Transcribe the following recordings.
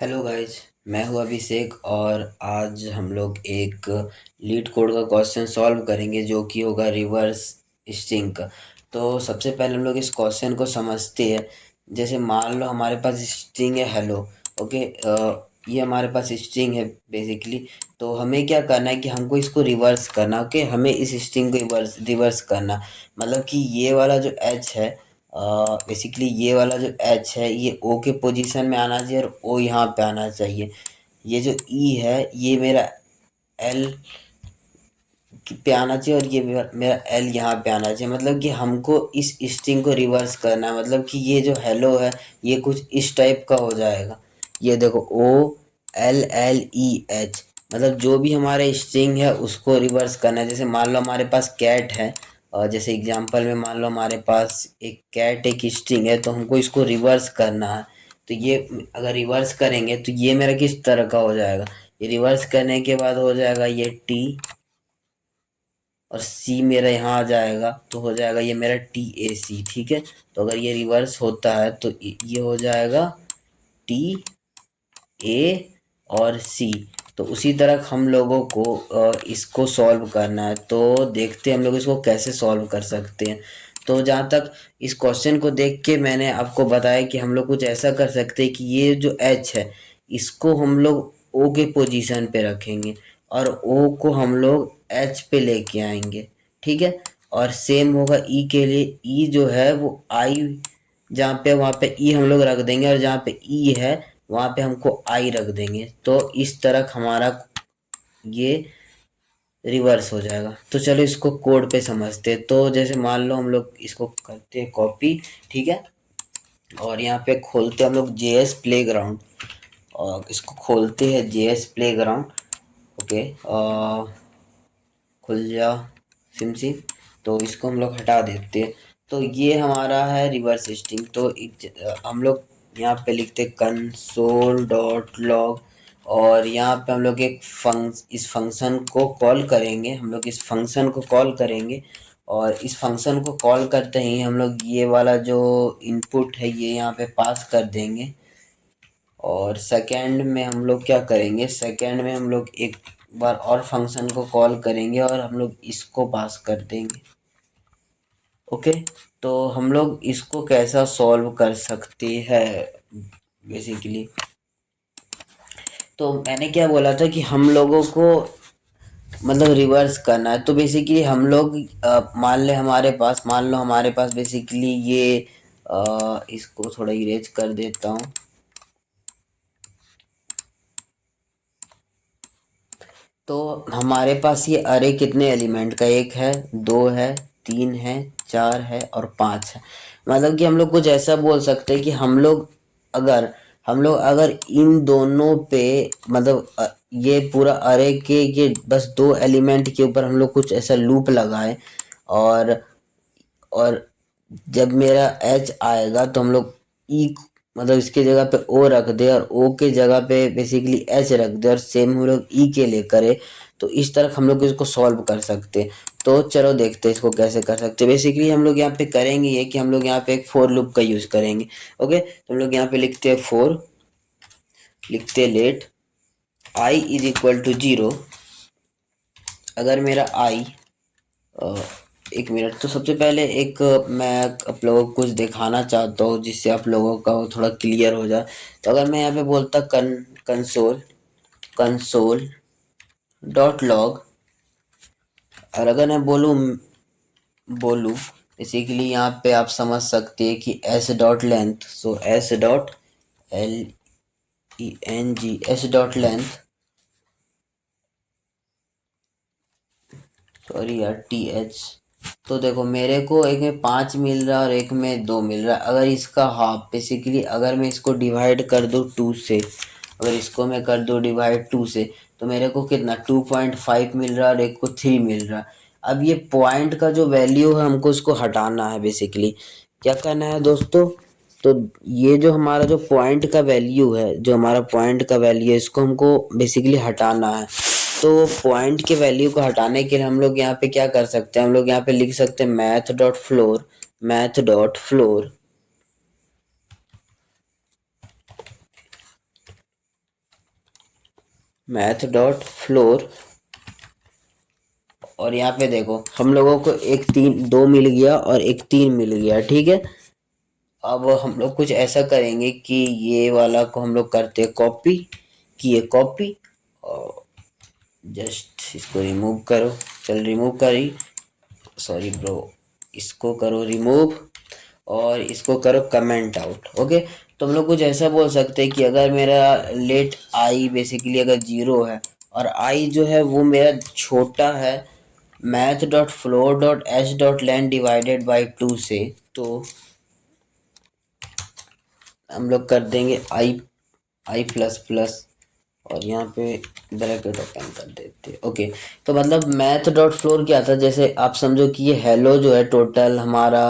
Hello guys. मैं हूं अभिषेक और आज हम लोग एक लीड कोड का क्वेश्चन सॉल्व करेंगे जो कि होगा रिवर्स स्ट्रिंग का। तो सबसे पहले हम लोग इस क्वेश्चन को समझते हैं। जैसे मान लो हमारे पास स्ट्रिंग है हेलो। ओके। ये हमारे पास स्ट्रिंग है बेसिकली। तो हमें क्या करना है कि हमको इसको रिवर्स करना। ओके, हमें इस स्ट्रिंग को रिवर्स रिवर्स करना। मतलब कि ये वाला जो एच है, बेसिकली ये वाला जो एच है ये ओ के पोजीशन में आना चाहिए और ओ यहाँ पे आना चाहिए। ये जो ई है ये मेरा एल पे आना चाहिए और ये मेरा एल यहाँ पे आना चाहिए। मतलब कि हमको इस स्ट्रिंग को रिवर्स करना है। मतलब कि ये जो हेलो है ये कुछ इस टाइप का हो जाएगा। ये देखो O L L E H, मतलब जो भी हमारे स्ट्रिंग है उसको रिवर्स करना है। जैसे मान लो हमारे पास कैट है और जैसे एग्जांपल में मान लो हमारे पास एक कैट एक स्ट्रिंग है तो हमको इसको रिवर्स करना है। तो ये अगर रिवर्स करेंगे तो ये मेरा किस तरह का हो जाएगा। ये रिवर्स करने के बाद हो जाएगा ये टी और सी मेरा यहाँ आ जाएगा तो हो जाएगा ये मेरा टी ए सी। ठीक है। तो अगर ये रिवर्स होता है तो ये हो जाएगा टी ए और सी। तो उसी तरह हम लोगों को इसको सॉल्व करना है। तो देखते हैं हम लोग इसको कैसे सॉल्व कर सकते हैं। तो जहाँ तक इस क्वेश्चन को देख के मैंने आपको बताया कि हम लोग कुछ ऐसा कर सकते हैं कि ये जो एच है इसको हम लोग ओ के पोजीशन पे रखेंगे और ओ को हम लोग एच पे लेके आएंगे। ठीक है। और सेम होगा ई के लिए। ई जो है वो आई जहाँ पे वहाँ पे ई हम लोग रख देंगे और जहाँ पे ई है वहाँ पे हमको आई रख देंगे। तो इस तरह हमारा ये रिवर्स हो जाएगा। तो चलो इसको कोड पे समझते हैं। तो जैसे मान लो हम लोग इसको करते हैं कॉपी। ठीक है। और यहाँ पे खोलते हैं हम लोग जेएस प्लेग्राउंड और इसको खोलते हैं जेएस प्लेग्राउंड। ओके। खुल जा सिमसी। तो इसको हम लोग हटा देते हैं। तो ये हमारा है रिवर्स स्ट्रिंग। तो हम लोग यहाँ पे लिखते कंसोल डॉट लॉग और यहाँ पे हम लोग एक इस फंक्शन को कॉल करेंगे। हम लोग इस फंक्शन को कॉल करेंगे और इस फंक्शन को कॉल करते ही हम लोग ये वाला जो इनपुट है ये यहाँ पे पास कर देंगे। और सेकंड में हम लोग क्या करेंगे, सेकंड में हम लोग एक बार और फंक्शन को कॉल करेंगे और हम लोग इसको पास कर देंगे। ओके। तो हम लोग इसको कैसा सॉल्व कर सकते हैं बेसिकली। तो मैंने क्या बोला था कि हम लोगों को मतलब रिवर्स करना है। तो बेसिकली हम लोग मान लो हमारे पास बेसिकली ये इसको थोड़ा इरेज कर देता हूँ। तो हमारे पास ये अरे कितने एलिमेंट का, एक है, दो है, तीन है, चार है और पांच है। मतलब कि हम लोग कुछ ऐसा बोल सकते हैं कि अगर हम लोग अगर इन दोनों पे मतलब ये पूरा अरे के ये बस दो एलिमेंट के ऊपर हम लोग कुछ ऐसा लूप लगाए और और जब मेरा एच आएगा तो हम लोग ई मतलब इसके जगह पे ओ रख दे और ओ के जगह पे बेसिकली एच रख दे और सेम हम लोग ई के लिए करे। तो इस तरह हम लोग इसको सॉल्व कर सकते हैं। तो चलो देखते हैं इसको कैसे कर सकते हैं। बेसिकली हम लोग यहाँ पे करेंगे ये कि हम लोग यहाँ पे एक फोर लूप का यूज करेंगे। ओके। तो हम लोग यहाँ पे लिखते हैं फोर, लिखते हैं let I is equal to zero. अगर मेरा आई एक मिनट। तो सबसे पहले एक मैं आप लोगों को कुछ दिखाना चाहता हूँ जिससे आप लोगों का वो थोड़ा क्लियर हो जाए। तो अगर मैं यहाँ पे बोलता कंसोल कंसोल डॉट लॉग और अगर मैं बोलूँ बेसिकली यहाँ पे आप समझ सकते हैं कि S dot length. So S dot L E N G S dot length, sorry यार टी एच। तो देखो मेरे को एक में पाँच मिल रहा है और एक में दो मिल रहा है। अगर इसका हाफ बेसिकली अगर मैं इसको डिवाइड कर दूँ टू से, अगर इसको मैं कर दूँ डिवाइड टू से तो मेरे को कितना 2.5 मिल रहा है और एक को 3 मिल रहा है। अब ये पॉइंट का जो वैल्यू है हमको उसको हटाना है। बेसिकली क्या करना है दोस्तों, तो ये जो हमारा जो पॉइंट का वैल्यू है, जो हमारा पॉइंट का वैल्यू है इसको हमको बेसिकली हटाना है। तो पॉइंट के वैल्यू को हटाने के लिए हम लोग यहाँ पे क्या कर सकते हैं, हम लोग यहाँ पे लिख सकते हैं math dot floor math dot floor, और यहाँ पे देखो हम लोगों को एक तीन दो मिल गया और एक तीन मिल गया, ठीक है। अब हम लोग कुछ ऐसा करेंगे कि ये वाला को हम लोग करते हैं कॉपी, कि ये कॉपी, और जस्ट इसको रिमूव करो। चल रिमूव करी, सॉरी ब्रो, इसको करो रिमूव, और इसको करो कमेंट आउट। ओके, तो हम लोग कुछ ऐसा बोल सकते हैं कि अगर मेरा लेट आई बेसिकली अगर जीरो है और आई जो है वो मेरा छोटा है math dot floor dot H dot land divided by two से, तो हम लोग कर देंगे आई आई प्लस प्लस, और यहाँ पे ब्रैकेट ओपन कर देते हैं। ओके, तो मतलब मैथ डॉट फ्लोर क्या था, जैसे आप समझो कि ये हेलो जो है टोटल हमारा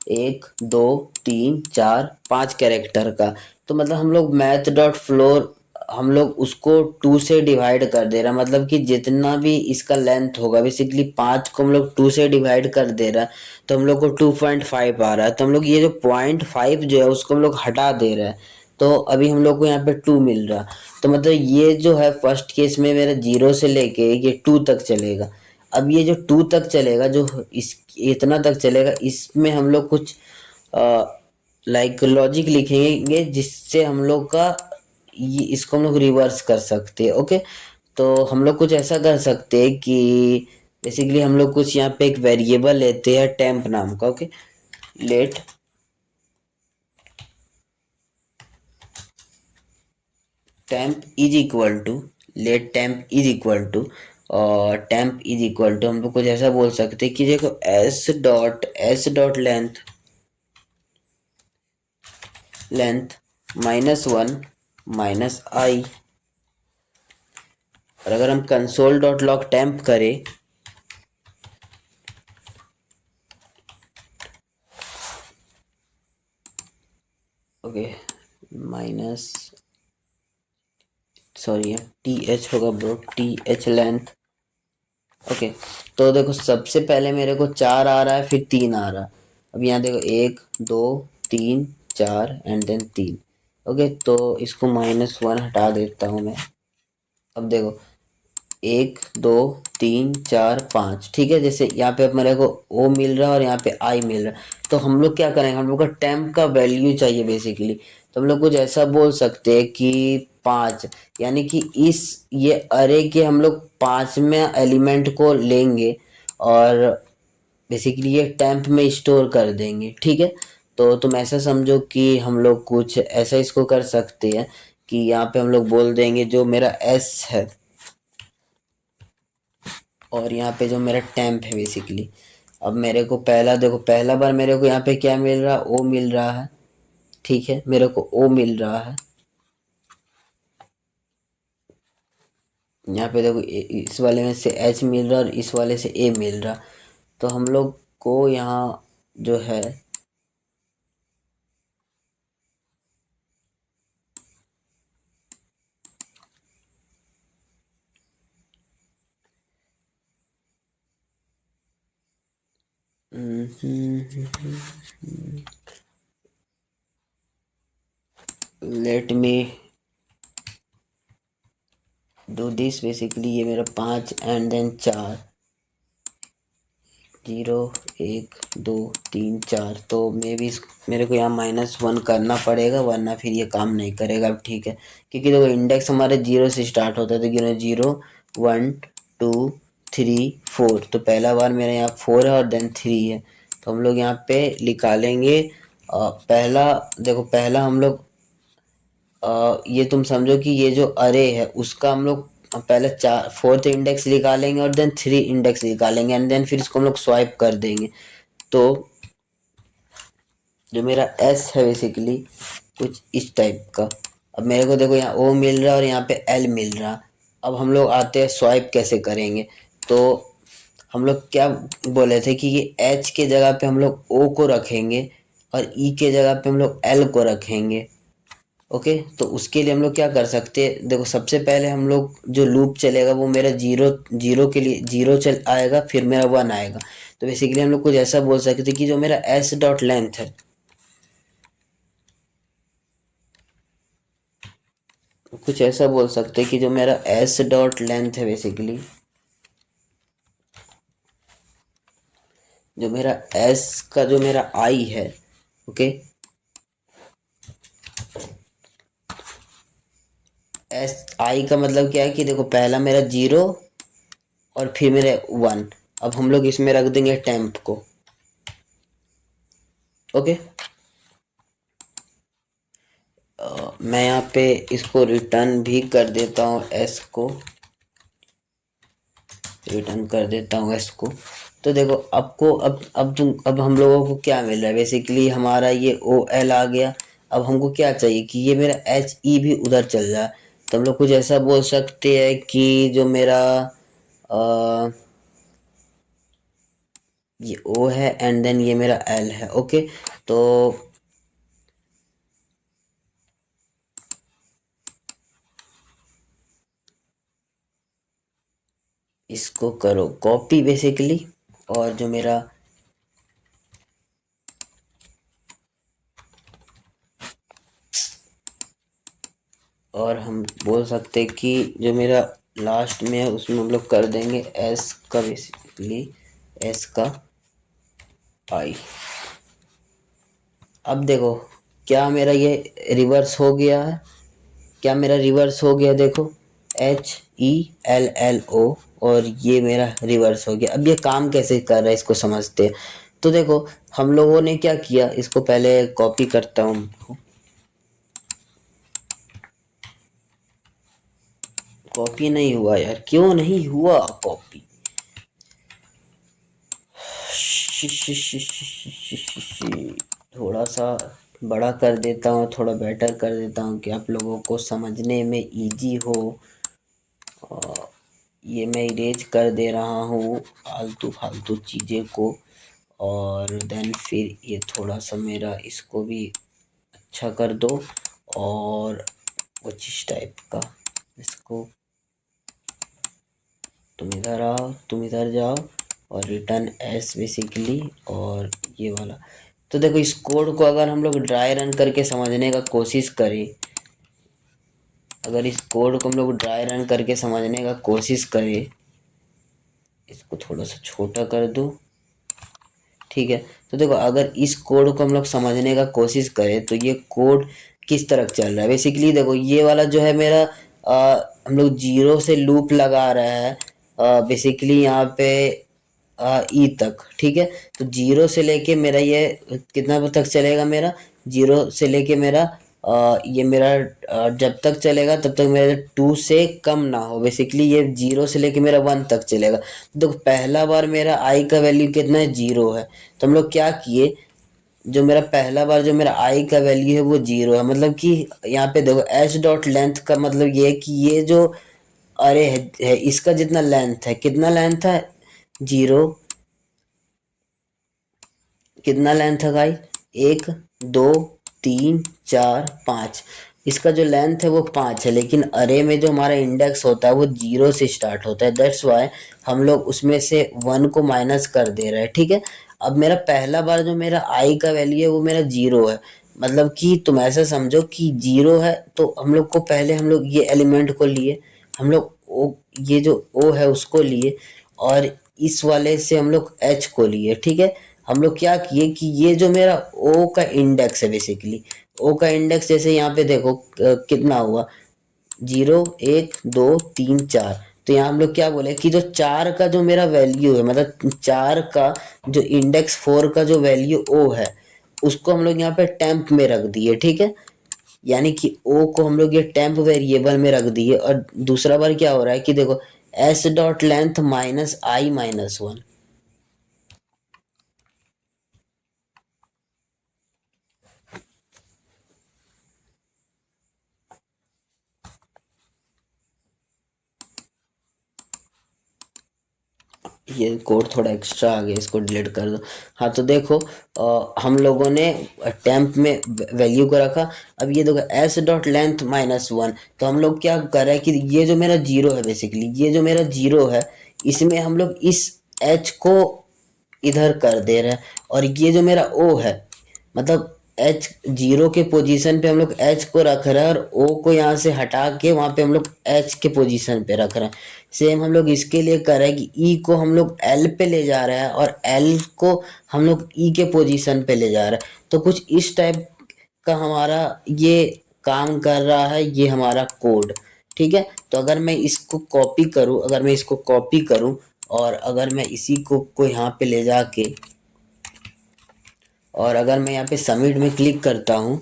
एक दो तीन चार पाँच कैरेक्टर का, तो मतलब हम लोग मैथ डॉट फ्लोर हम लोग उसको टू से डिवाइड कर दे रहा, मतलब कि जितना भी इसका लेंथ होगा बेसिकली पाँच को हम लोग टू से डिवाइड कर दे रहा, तो हम लोग को 2.5 आ रहा है। तो हम लोग ये जो 0.5 जो है उसको हम लोग हटा दे रहे हैं, तो अभी हम लोग को यहाँ पे टू मिल रहा। तो मतलब ये जो है फर्स्ट केस में मेरा जीरो से लेके ये टू तक चलेगा। अब ये जो टू तक चलेगा, जो इस इतना तक चलेगा, इसमें हम लोग कुछ लाइक लॉजिक लिखेंगे जिससे हम लोग का ये इसको हम लोग रिवर्स कर सकते हैं। ओके, तो हम लोग कुछ ऐसा कर सकते हैं कि बेसिकली हम लोग कुछ यहाँ पे एक वेरिएबल लेते हैं टेम्प नाम का। Okay, let temp is equal to, let temp is equal to, और टेम्प इज इक्वल टू हम लोग कुछ ऐसा बोल सकते हैं कि देखो S dot length length -1 minus I, और अगर हम कंसोल डॉट लॉग टेम्प करें, okay, minus, sorry T H होगा bro, T H length. Okay, तो देखो सबसे पहले मेरे को चार आ रहा है फिर तीन आ रहा है। अब यहाँ देखो एक दो तीन चार एंड देन तीन। ओके, तो इसको -1 हटा देता हूँ मैं। अब देखो एक दो तीन चार पाँच, ठीक है। जैसे यहाँ पे अब मेरे को ओ मिल रहा है और यहाँ पे आई मिल रहा है, तो हम लोग क्या करेंगे, हम लोग का टेम्प का वैल्यू चाहिए बेसिकली। तो हम लोग कुछ ऐसा बोल सकते हैं कि पाँच, यानी कि इस ये अरे के हम लोग पाँचवें एलिमेंट को लेंगे और बेसिकली ये टेम्प में स्टोर कर देंगे, ठीक है। तो तुम ऐसा समझो कि हम लोग कुछ ऐसा इसको कर सकते हैं कि यहाँ पे हम लोग बोल देंगे जो मेरा एस है और यहाँ पे जो मेरा टेम्प है बेसिकली। अब मेरे को पहला देखो, पहला बार मेरे को यहाँ पे क्या मिल रहा है, ओ मिल रहा है, ठीक है, मेरे को ओ मिल रहा है। यहाँ पे देखो इस वाले में से एच मिल रहा है और इस वाले से ए मिल रहा। तो हम लोग को यहाँ जो है let me do this, basically ये मेरा पाँच एंड देन चार, जीरो एक दो तीन चार, तो मे भी मेरे को यहाँ -1 करना पड़ेगा वरना फिर ये काम नहीं करेगा। अब ठीक है, क्योंकि देखो इंडेक्स हमारे जीरो से स्टार्ट होता है, तो गिनो zero one two three four, तो पहला बार मेरे यहाँ फोर है और देन थ्री है। तो हम लोग यहाँ पे निकालेंगे पहला, देखो पहला हम लोग ये तुम समझो कि ये जो अरे है उसका हम लोग पहले चार फोर्थ इंडेक्स निकालेंगे और देन थ्री इंडेक्स निकालेंगे एंड देन फिर इसको हम लोग स्वाइप कर देंगे। तो जो मेरा एस है बेसिकली कुछ इस टाइप का। अब मेरे को देखो यहाँ ओ मिल रहा है और यहाँ पे एल मिल रहा। अब हम लोग आते हैं स्वाइप कैसे करेंगे, तो हम लोग क्या बोले थे कि ये एच के जगह पे हम लोग ओ को रखेंगे और ई के जगह पे हम लोग एल को रखेंगे। ओके, तो उसके लिए हम लोग क्या कर सकते हैं, देखो सबसे पहले हम लोग जो लूप चलेगा वो मेरा जीरो जीरो के लिए जीरो चल आएगा, फिर मेरा वन आएगा। तो बेसिकली हम लोग कुछ ऐसा बोल सकते हैं कि जो मेरा एस डॉट लेंथ है, कुछ ऐसा बोल सकते हैं कि जो मेरा एस डॉट लेंथ है बेसिकली, जो मेरा एस का जो मेरा आई है, ओके, एस आई का मतलब क्या है कि देखो पहला मेरा जीरो और फिर मेरे वन। अब हम लोग इसमें रख देंगे टेम्प को, ओके। मैं यहाँ पे इसको रिटर्न भी कर देता हूँ, एस को रिटर्न कर देता हूँ, एस को। तो देखो आपको अब हम लोगों को क्या मिल रहा है बेसिकली, हमारा ये ओ एल आ गया। अब हमको क्या चाहिए कि ये मेरा एच ई भी उधर चल जाए। तो हम लोग कुछ ऐसा बोल सकते हैं कि जो मेरा ये ओ है एंड देन ये मेरा एल है, ओके। तो इसको करो कॉपी बेसिकली, और जो मेरा और हम बोल सकते हैं कि जो मेरा लास्ट में है उसमें हम लोग कर देंगे एस का बेसिकली, एस का आई। अब देखो क्या मेरा ये रिवर्स हो गया है, क्या मेरा रिवर्स हो गया, देखो H E L L O, और ये मेरा रिवर्स हो गया। अब ये काम कैसे कर रहा है इसको समझते हैं। तो देखो हम लोगों ने क्या किया, इसको पहले कॉपी करता हूँ। कॉपी नहीं हुआ यार, क्यों नहीं हुआ कॉपी। थोड़ा सा बड़ा कर देता हूँ, थोड़ा बेटर कर देता हूँ कि आप लोगों को समझने में इजी हो। ये मैं इरेज कर दे रहा हूँ फालतू फालतू चीज़ें को। और देन फिर ये थोड़ा सा मेरा इसको भी अच्छा कर दो, और कुछ इस टाइप का इसको, तुम इधर आओ, तुम इधर जाओ, और रिटर्न एस बेसिकली, और ये वाला। तो देखो इस कोड को अगर हम लोग ड्राई रन करके समझने का कोशिश करें, अगर इस कोड को हम लोग ड्राई रन करके समझने का कोशिश करें, इसको थोड़ा सा छोटा कर दो, ठीक है। तो देखो अगर इस कोड को हम लोग समझने का कोशिश करें तो ये कोड किस तरह चल रहा है बेसिकली। देखो ये वाला जो है मेरा हम लोग जीरो से लूप लगा रहा है बेसिकली यहाँ पे ई तक, ठीक है। तो जीरो से लेके मेरा ये कितना तक चलेगा, मेरा जीरो से लेके मेरा ये मेरा जब तक चलेगा तब तक मेरा टू से कम ना हो बेसिकली, ये जीरो से लेके मेरा वन तक चलेगा। तो पहला बार मेरा आई का वैल्यू कितना है, जीरो है। तो हम लोग क्या किए, जो मेरा पहला बार जो मेरा आई का वैल्यू है वो जीरो है, मतलब कि यहाँ पे देखो एच डॉट लेंथ का मतलब ये है कि ये जो अरे है इसका जितना लेंथ है, कितना लेंथ है, जीरो। कितना लेंथ है भाई, एक, दो, तीन, चार, पाँच। इसका जो लेंथ है वो पाँच है, लेकिन अरे में जो हमारा इंडेक्स होता है वो जीरो से स्टार्ट होता है, दैट्स वाई हम लोग उसमें से वन को माइनस कर दे रहे हैं, ठीक है। अब मेरा पहला बार जो मेरा आई का वैल्यू है वो मेरा जीरो है, मतलब कि तुम ऐसा समझो कि जीरो है तो हम लोग को पहले हम लोग ये एलिमेंट को लिए, हम लोग ओ, ये जो ओ है उसको लिए, और इस वाले से हम लोग एच को लिए, ठीक है। हम लोग क्या किए कि ये जो मेरा ओ का इंडेक्स है बेसिकली, ओ का इंडेक्स जैसे यहाँ पे देखो कितना हुआ, जीरो, एक, दो, तीन, चार। तो यहाँ हम लोग क्या बोले कि जो चार का जो मेरा वैल्यू है, मतलब चार का जो इंडेक्स फोर का जो वैल्यू ओ है उसको हम लोग यहाँ पे टेम्प में रख दिए, ठीक है। यानी कि ओ को हम लोग ये टेम्प वेरिएबल में रख दिए। और दूसरा बार क्या हो रहा है कि देखो एस डॉट लेंथ माइनस आई माइनस वन। ये कोड थोड़ा एक्स्ट्रा आ गया, इसको डिलीट कर दो। हाँ तो देखो हम लोगों ने टेम्प में वैल्यू को रखा। अब ये देखो S dot length minus one, तो हम लोग क्या कर रहे हैं कि ये जो मेरा जीरो है बेसिकली, ये जो मेरा जीरो है इसमें हम लोग इस एच को इधर कर दे रहे हैं, और ये जो मेरा ओ है मतलब एच जीरो के पोजीशन पे हम लोग एच को रख रहे हैं और ओ को यहाँ से हटा के वहाँ पे हम लोग एच के पोजीशन पे रख रहे हैं। सेम हम लोग इसके लिए कर रहे हैं कि ई को हम लोग एल पे ले जा रहे हैं और एल को हम लोग ई के पोजीशन पे ले जा रहे हैं। तो कुछ इस टाइप का हमारा ये काम कर रहा है, ये हमारा कोड। ठीक है, तो अगर मैं इसको कॉपी करूँ, अगर मैं इसको कॉपी करूँ और अगर मैं इसी को यहाँ पे ले जाके और अगर मैं यहाँ पे सबमिट में क्लिक करता हूँ,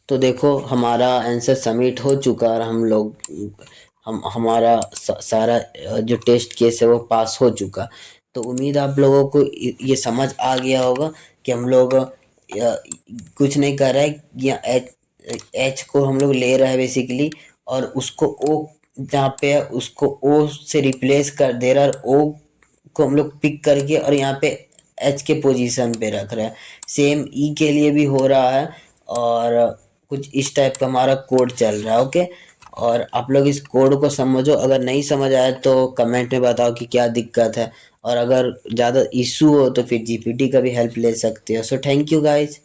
तो देखो हमारा आंसर सबमिट हो चुका और हम लोग हमारा सारा जो टेस्ट केस है वो पास हो चुका। तो उम्मीद आप लोगों को ये समझ आ गया होगा कि हम लोग कुछ नहीं कर रहे हैं, या एच एच को हम लोग ले रहे हैं बेसिकली, और उसको ओ जहाँ पे है उसको ओ से रिप्लेस कर दे रहा है और ओ को हम लोग पिक करके और यहाँ पे एच के पोजीशन पे रख रहे हैं। सेम ई के लिए भी हो रहा है और कुछ इस टाइप का हमारा कोड चल रहा है। ओके, और आप लोग इस कोड को समझो, अगर नहीं समझ आया तो कमेंट में बताओ कि क्या दिक्कत है, और अगर ज़्यादा इशू हो तो फिर जीपीटी का भी हेल्प ले सकते हो। So thank you guys.